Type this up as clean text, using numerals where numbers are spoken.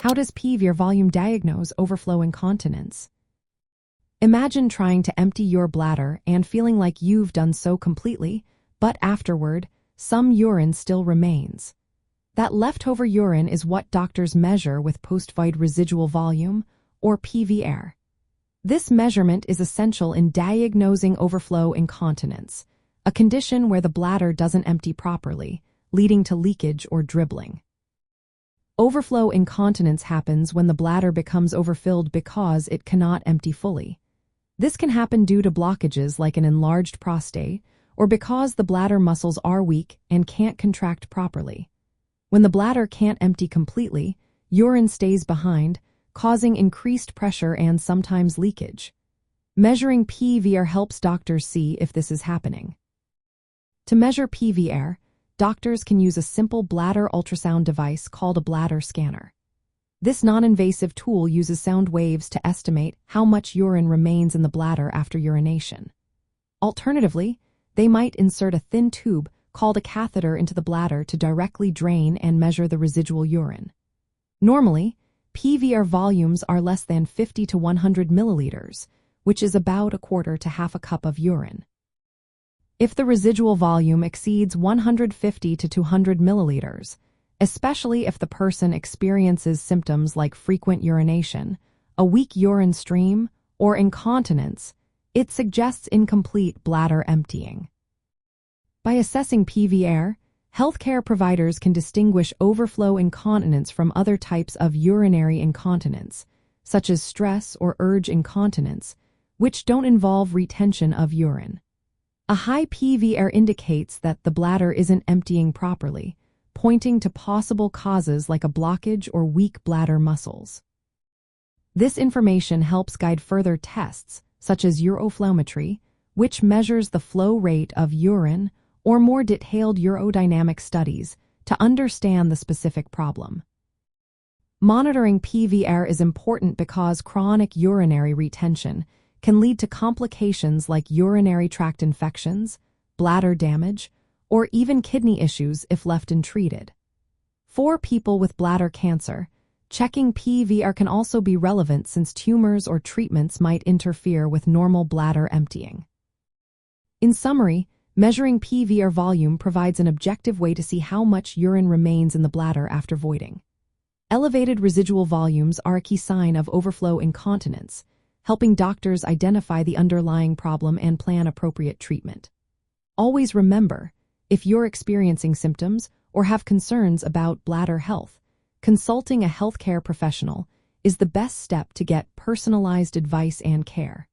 How does PVR volume diagnose overflow incontinence? Imagine trying to empty your bladder and feeling like you've done so completely, but afterward, some urine still remains. That leftover urine is what doctors measure with post-void residual volume, or PVR. This measurement is essential in diagnosing overflow incontinence, a condition where the bladder doesn't empty properly, leading to leakage or dribbling. Overflow incontinence happens when the bladder becomes overfilled because it cannot empty fully. This can happen due to blockages like an enlarged prostate, or because the bladder muscles are weak and can't contract properly. When the bladder can't empty completely, urine stays behind, causing increased pressure and sometimes leakage. Measuring PVR helps doctors see if this is happening. To measure PVR, doctors can use a simple bladder ultrasound device called a bladder scanner. This non-invasive tool uses sound waves to estimate how much urine remains in the bladder after urination. Alternatively, they might insert a thin tube called a catheter into the bladder to directly drain and measure the residual urine. Normally, PVR volumes are less than 50 to 100 milliliters, which is about a quarter to half a cup of urine. If the residual volume exceeds 150 to 200 milliliters, especially if the person experiences symptoms like frequent urination, a weak urine stream, or incontinence, it suggests incomplete bladder emptying. By assessing PVR, healthcare providers can distinguish overflow incontinence from other types of urinary incontinence, such as stress or urge incontinence, which don't involve retention of urine. A high PVR indicates that the bladder isn't emptying properly, pointing to possible causes like a blockage or weak bladder muscles. This information helps guide further tests, such as uroflowmetry, which measures the flow rate of urine, or more detailed urodynamic studies to understand the specific problem. Monitoring PVR is important because chronic urinary retention can lead to complications like urinary tract infections, bladder damage, or even kidney issues if left untreated. For people with bladder cancer, checking PVR can also be relevant since tumors or treatments might interfere with normal bladder emptying. In summary, measuring PVR volume provides an objective way to see how much urine remains in the bladder after voiding. Elevated residual volumes are a key sign of overflow incontinence, helping doctors identify the underlying problem and plan appropriate treatment. Always remember, if you're experiencing symptoms or have concerns about bladder health, consulting a healthcare professional is the best step to get personalized advice and care.